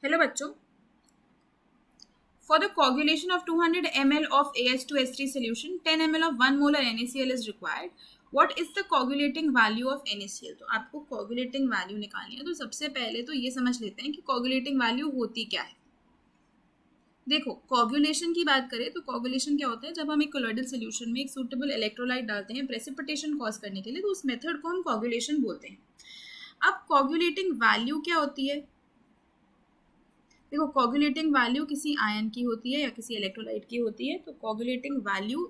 Hello बच्चों, for the coagulation of 200 ml of AS2S3 solution, 10 ml of 1 molar NaCl is required. What is the coagulating value of NaCl? तो आपको coagulating value निकालनी है। तो सबसे पहले तो ये समझ लेते हैं कि coagulating value होती क्या है। देखो, coagulation की बात करें तो coagulation क्या होता है? जब हम एक colloidal solution में एक suitable electrolyte डालते हैं precipitation cause करने के लिए, तो उस method को हम coagulation बोलते हैं। अब coagulating value क्या होती है? देखो, कोगुलेटिंग वैल्यू किसी आयन की होती है या किसी इलेक्ट्रोलाइट की होती है। तो कोगुलेटिंग वैल्यू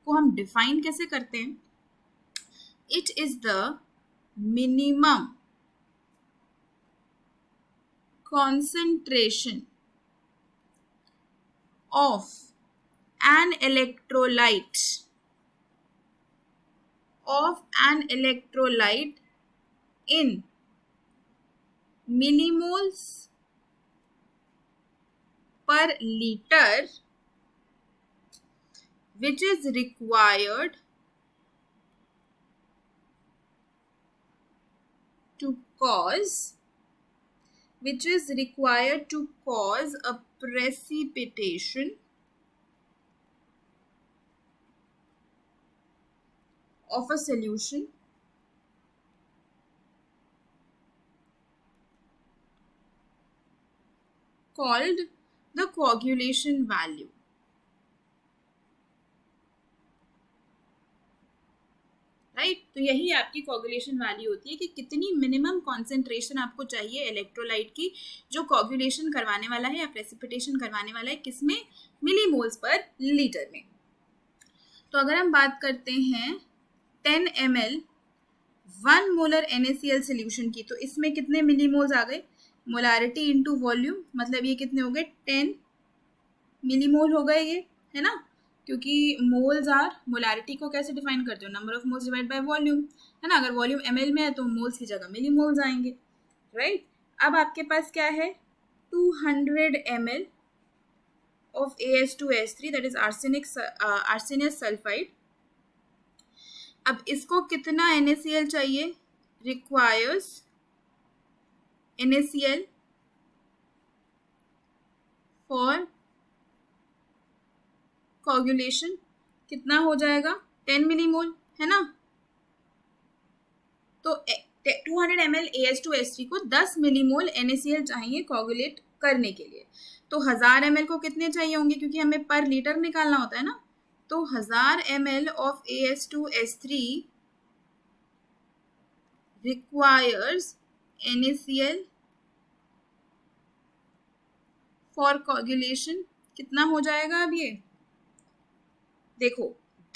को हम डिफाइन कैसे करते हैं? It is the minimum concentration of an electrolyte in millimoles per liter which is required to cause a precipitation of a solution called the coagulation value. Right, तो यही आपकी कोगुलेशन वैल्यू होती है कि कितनी मिनिमम कॉन्सेंट्रेशन आपको चाहिए electrolyte की जो कोगुलेशन करवाने वाला है या प्रेसिपिटेशन करवाने वाला है, किसमें? मिलीमोल्स पर लीटर में। तो अगर हम बात करते हैं 10 ml 1 मोलर NaCl सोल्यूशन की, तो इसमें कितने मिलीमोल्स आ गए? मोलारिटी इनटू वॉल्यूम, मतलब ये कितने हो गए? 10 मिलीमोल हो गए, ये है ना, क्योंकि मोल्स आर, मोलारिटी को कैसे डिफाइन करते हो? Number of moles divide by volume, है ना। अगर वॉल्यूम ml में है तो मोल्स की जगह मिलीमोल्स आएंगे, राइट। अब आपके पास क्या है? 200 ml of AS2S3 that is arsenious sulphide. अब इसको कितना NaCl चाहिए? रिक्वायर्स NaCl फॉर कोगुलेशन कितना हो जाएगा? 10 मिलीमोल, है ना। तो 200 ml AS2S3 को 10 मिलीमोल NaCl चाहिए कोगुलेट करने के लिए। तो 1000 ml को कितने चाहिए होंगे? क्योंकि हमें पर लीटर निकालना होता है ना। तो 1000 ml of AS2S3 requires NaCl for coagulation. कितना हो जाएगा अब ये? देखो,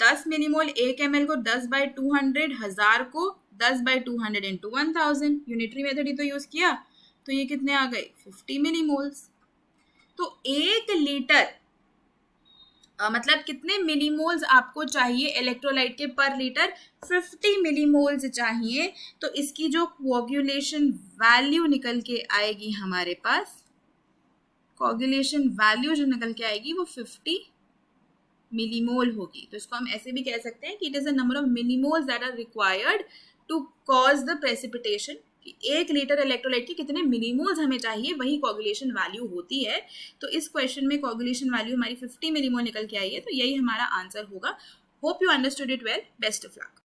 10 मिलीमोल 1 ml को 10 बाई 200, 1000 को 10 बाई 200 इंटू 1000, यूनिटरी मेथड ही तो यूज किया। तो ये कितने आ गए? 50 मिलीमोल्स। तो 1 लीटर मतलब कितने मिलीमोल्स आपको चाहिए इलेक्ट्रोलाइट के पर लीटर? 50 मिलीमोल्स चाहिए। तो इसकी जो कोगुलेशन वैल्यू निकल के आएगी हमारे पास, कोगुलेशन वैल्यू जो निकल के आएगी वो 50 मिलीमोल होगी। तो इसको हम ऐसे भी कह सकते हैं कि it is the number of millimoles that are required to cause the precipitation, कि 1 लीटर इलेक्ट्रोलाइट के कितने मिलीमोल्स हमें चाहिए, वही कोगुलेशन वैल्यू होती है। तो इस क्वेश्चन में कोगुलेशन वैल्यू हमारी 50 मिलीमोल निकल के आई है, तो यही हमारा आंसर होगा। Hope you understood it well. Best of luck.